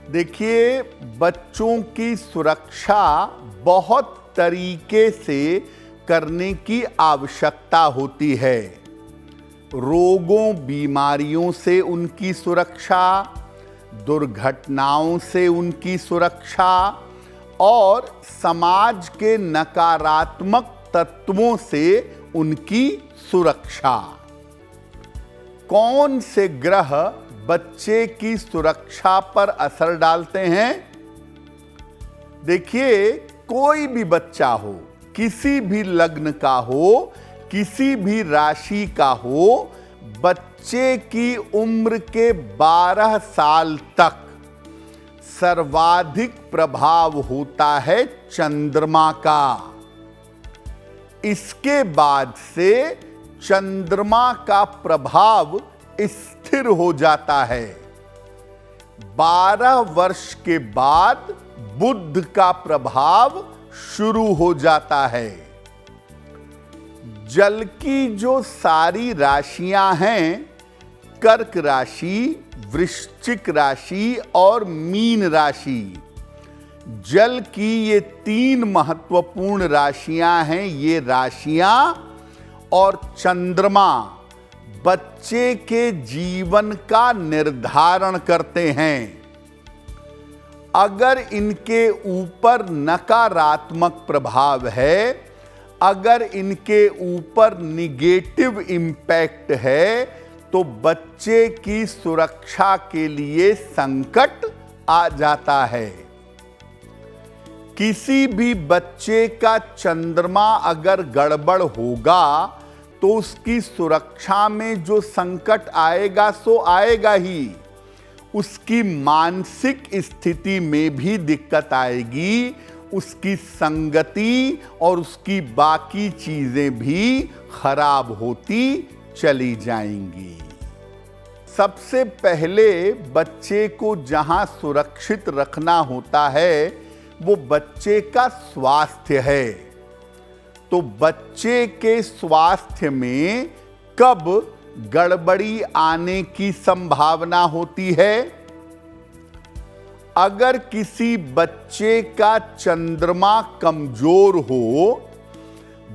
देखिए, बच्चों की सुरक्षा बहुत तरीके से करने की आवश्यकता होती है। रोगों बीमारियों से उनकी सुरक्षा, दुर्घटनाओं से उनकी सुरक्षा और समाज के नकारात्मक तत्वों से उनकी सुरक्षा। कौन से ग्रह बच्चे की सुरक्षा पर असर डालते हैं? देखिए, कोई भी बच्चा हो, किसी भी लग्न का हो, किसी भी राशि का हो, बच्चे की उम्र के 12 साल तक सर्वाधिक प्रभाव होता है चंद्रमा का। इसके बाद से चंद्रमा का प्रभाव स्थिर हो जाता है। 12 वर्ष के बाद बुध का प्रभाव शुरू हो जाता है। जल की जो सारी राशियां हैं, कर्क राशि, वृश्चिक राशि और मीन राशि, जल की ये 3 महत्वपूर्ण राशियां हैं। ये राशियां और चंद्रमा बच्चे के जीवन का निर्धारण करते हैं। अगर इनके ऊपर नकारात्मक प्रभाव है, अगर इनके ऊपर निगेटिव इम्पैक्ट है, तो बच्चे की सुरक्षा के लिए संकट आ जाता है। किसी भी बच्चे का चंद्रमा अगर गड़बड़ होगा तो उसकी सुरक्षा में जो संकट आएगा सो आएगा ही। उसकी मानसिक स्थिति में भी दिक्कत आएगी, उसकी संगति और उसकी बाकी चीजें भी खराब होती चली जाएंगी। सबसे पहले बच्चे को जहां सुरक्षित रखना होता है वो बच्चे का स्वास्थ्य है। तो बच्चे के स्वास्थ्य में कब गड़बड़ी आने की संभावना होती है? अगर किसी बच्चे का चंद्रमा कमजोर हो,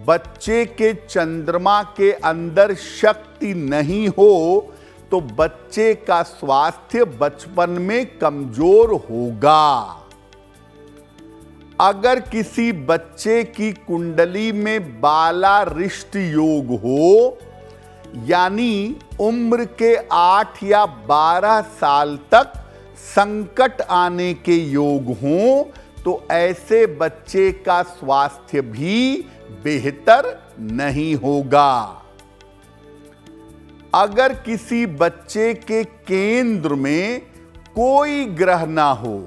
बच्चे के चंद्रमा के अंदर शक्ति नहीं हो, तो बच्चे का स्वास्थ्य बचपन में कमजोर होगा। अगर किसी बच्चे की कुंडली में बालारिष्ट योग हो, यानी उम्र के 8 या 12 साल तक संकट आने के योग हों, तो ऐसे बच्चे का स्वास्थ्य भी बेहतर नहीं होगा। अगर किसी बच्चे के केंद्र में कोई ग्रह ना हो,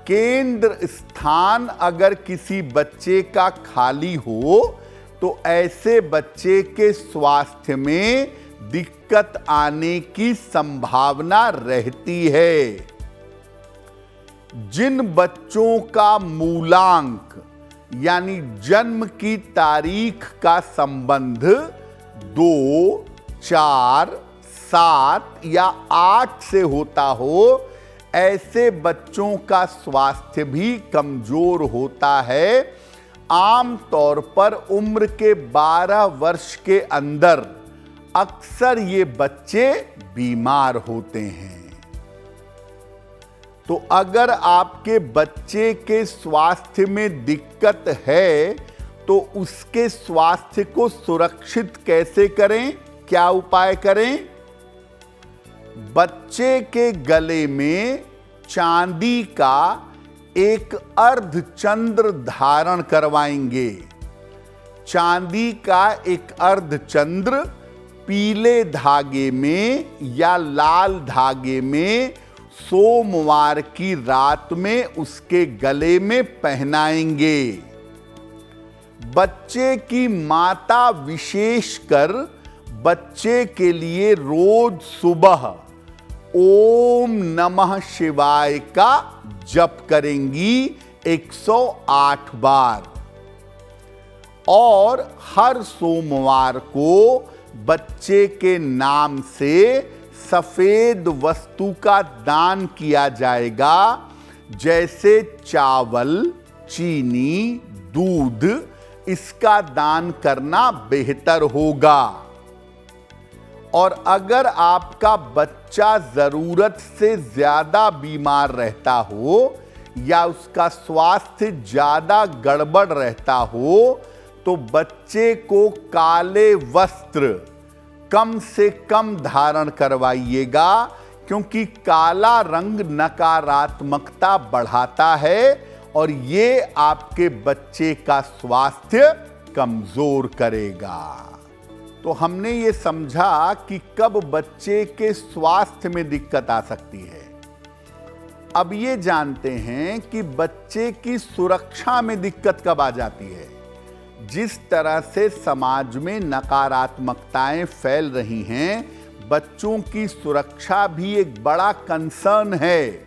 केंद्र स्थान अगर किसी बच्चे का खाली हो, तो ऐसे बच्चे के स्वास्थ्य में दिक्कत आने की संभावना रहती है। जिन बच्चों का मूलांक यानी जन्म की तारीख का संबंध 2, 4, 7 या 8 से होता हो, ऐसे बच्चों का स्वास्थ्य भी कमजोर होता है। आम तौर पर उम्र के 12 वर्ष के अंदर अक्सर ये बच्चे बीमार होते हैं। तो अगर आपके बच्चे के स्वास्थ्य में दिक्कत है, तो उसके स्वास्थ्य को सुरक्षित कैसे करें? क्या उपाय करें? बच्चे के गले में चांदी का एक अर्धचंद्र धारण करवाएंगे। चांदी का एक अर्धचंद्र पीले धागे में या लाल धागे में सोमवार की रात में उसके गले में पहनाएंगे। बच्चे की माता विशेषकर बच्चे के लिए रोज सुबह ओम नमः शिवाय का जप करेंगी 108 बार, और हर सोमवार को बच्चे के नाम से सफेद वस्तु का दान किया जाएगा, जैसे चावल, चीनी, दूध, इसका दान करना बेहतर होगा। और अगर आपका बच्चा जरूरत से ज्यादा बीमार रहता हो या उसका स्वास्थ्य ज्यादा गड़बड़ रहता हो, तो बच्चे को काले वस्त्र कम से कम धारण करवाइएगा, क्योंकि काला रंग नकारात्मकता बढ़ाता है और ये आपके बच्चे का स्वास्थ्य कमजोर करेगा। तो हमने ये समझा कि कब बच्चे के स्वास्थ्य में दिक्कत आ सकती है। अब ये जानते हैं कि बच्चे की सुरक्षा में दिक्कत कब आ जाती है। जिस तरह से समाज में नकारात्मकताएं फैल रही हैं, बच्चों की सुरक्षा भी एक बड़ा कंसर्न है।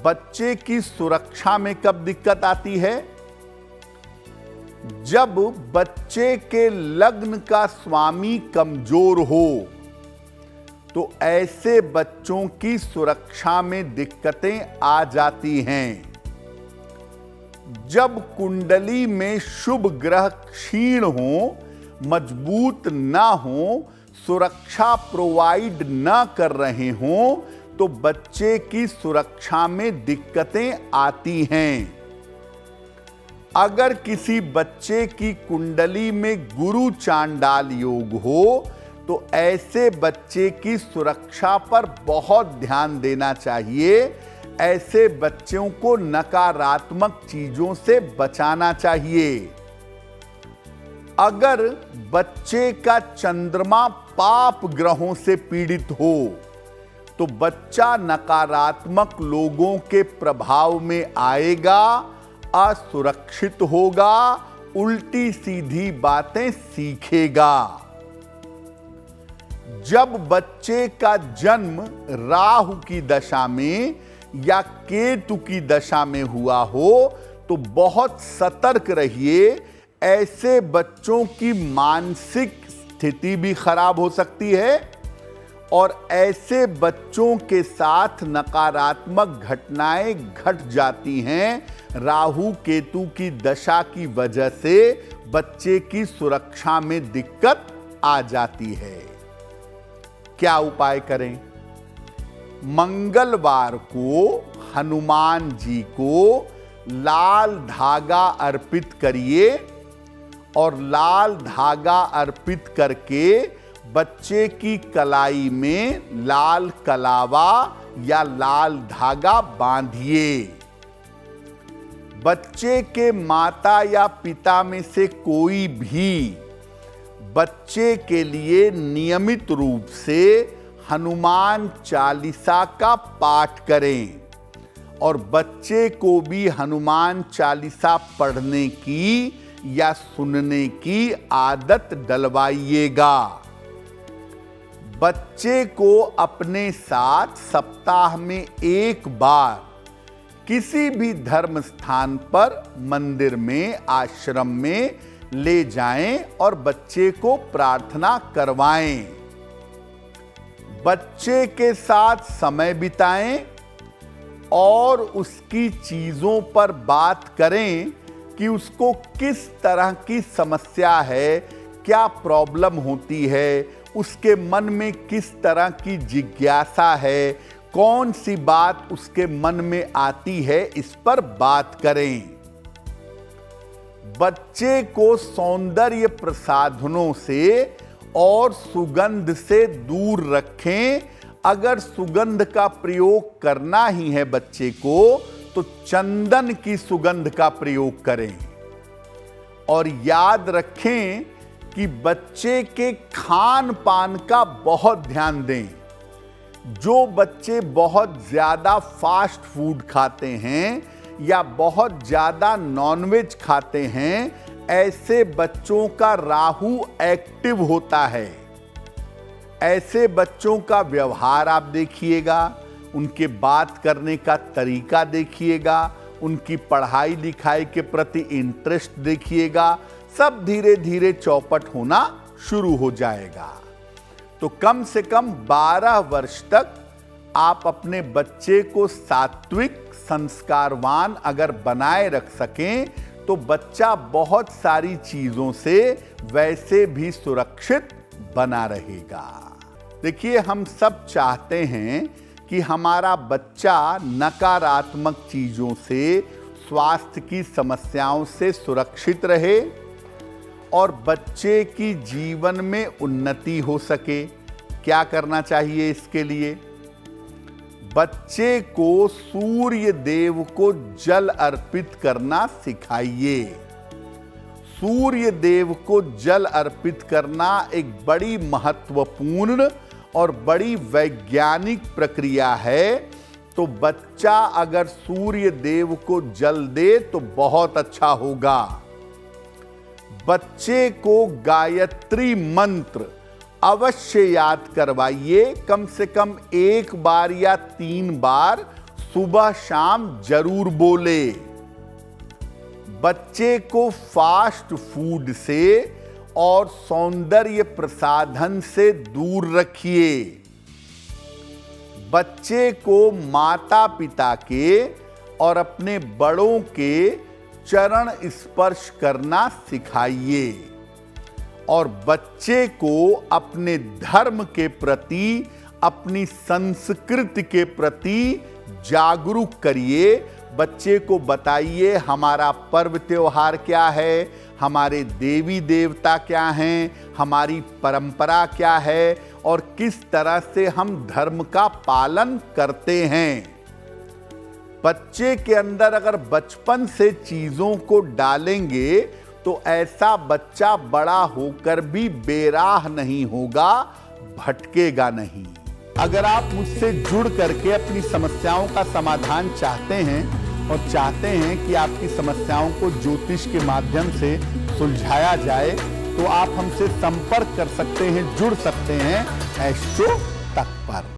बच्चे की सुरक्षा में कब दिक्कत आती है? जब बच्चे के लग्न का स्वामी कमजोर हो, तो ऐसे बच्चों की सुरक्षा में दिक्कतें आ जाती हैं। जब कुंडली में शुभ ग्रह क्षीण हो, मजबूत ना हो, सुरक्षा प्रोवाइड ना कर रहे हो, तो बच्चे की सुरक्षा में दिक्कतें आती हैं। अगर किसी बच्चे की कुंडली में गुरु चांडाल योग हो, तो ऐसे बच्चे की सुरक्षा पर बहुत ध्यान देना चाहिए। ऐसे बच्चों को नकारात्मक चीजों से बचाना चाहिए। अगर बच्चे का चंद्रमा पाप ग्रहों से पीड़ित हो, तो बच्चा नकारात्मक लोगों के प्रभाव में आएगा, असुरक्षित होगा, उल्टी सीधी बातें सीखेगा। जब बच्चे का जन्म राहु की दशा में या केतु की दशा में हुआ हो, तो बहुत सतर्क रहिए। ऐसे बच्चों की मानसिक स्थिति भी खराब हो सकती है और ऐसे बच्चों के साथ नकारात्मक घटनाएं घट जाती हैं। राहु केतु की दशा की वजह से बच्चे की सुरक्षा में दिक्कत आ जाती है। क्या उपाय करें? मंगलवार को हनुमान जी को लाल धागा अर्पित करिए और लाल धागा अर्पित करके बच्चे की कलाई में लाल कलावा या लाल धागा बांधिए। बच्चे के माता या पिता में से कोई भी बच्चे के लिए नियमित रूप से हनुमान चालीसा का पाठ करें और बच्चे को भी हनुमान चालीसा पढ़ने की या सुनने की आदत डलवाइएगा। बच्चे को अपने साथ सप्ताह में एक बार किसी भी धर्म स्थान पर, मंदिर में, आश्रम में ले जाएं और बच्चे को प्रार्थना करवाएं। बच्चे के साथ समय बिताएं और उसकी चीजों पर बात करें कि उसको किस तरह की समस्या है, क्या प्रॉब्लम होती है, उसके मन में किस तरह की जिज्ञासा है, कौन सी बात उसके मन में आती है, इस पर बात करें। बच्चे को सौंदर्य प्रसाधनों से और सुगंध से दूर रखें। अगर सुगंध का प्रयोग करना ही है बच्चे को, तो चंदन की सुगंध का प्रयोग करें। और याद रखें कि बच्चे के खान पान का बहुत ध्यान दें। जो बच्चे बहुत ज्यादा फास्ट फूड खाते हैं या बहुत ज्यादा नॉनवेज खाते हैं, ऐसे बच्चों का राहु एक्टिव होता है। ऐसे बच्चों का व्यवहार आप देखिएगा, उनके बात करने का तरीका देखिएगा, उनकी पढ़ाई लिखाई के प्रति इंटरेस्ट देखिएगा, सब धीरे धीरे चौपट होना शुरू हो जाएगा। तो कम से कम 12 वर्ष तक आप अपने बच्चे को सात्विक संस्कारवान अगर बनाए रख सकें तो बच्चा बहुत सारी चीजों से वैसे भी सुरक्षित बना रहेगा। देखिए, हम सब चाहते हैं कि हमारा बच्चा नकारात्मक चीजों से, स्वास्थ्य की समस्याओं से सुरक्षित रहे और बच्चे की जीवन में उन्नति हो सके। क्या करना चाहिए इसके लिए? बच्चे को सूर्य देव को जल अर्पित करना सिखाइए। सूर्य देव को जल अर्पित करना एक बड़ी महत्वपूर्ण और बड़ी वैज्ञानिक प्रक्रिया है। तो बच्चा अगर सूर्य देव को जल दे तो बहुत अच्छा होगा। बच्चे को गायत्री मंत्र अवश्य याद करवाइए, कम से कम 1 बार या 3 बार सुबह शाम जरूर बोले। बच्चे को फास्ट फूड से और सौंदर्य प्रसाधन से दूर रखिए। बच्चे को माता पिता के और अपने बड़ों के चरण स्पर्श करना सिखाइए और बच्चे को अपने धर्म के प्रति, अपनी संस्कृति के प्रति जागरूक करिए। बच्चे को बताइए हमारा पर्व त्योहार क्या है, हमारे देवी देवता क्या हैं, हमारी परंपरा क्या है और किस तरह से हम धर्म का पालन करते हैं। बच्चे के अंदर अगर बचपन से चीजों को डालेंगे तो ऐसा बच्चा बड़ा होकर भी बेराह नहीं होगा, भटकेगा नहीं। अगर आप मुझसे जुड़ करके अपनी समस्याओं का समाधान चाहते हैं और चाहते हैं कि आपकी समस्याओं को ज्योतिष के माध्यम से सुलझाया जाए तो आप हमसे संपर्क कर सकते हैं, जुड़ सकते हैं एस्ट्रो तक पर।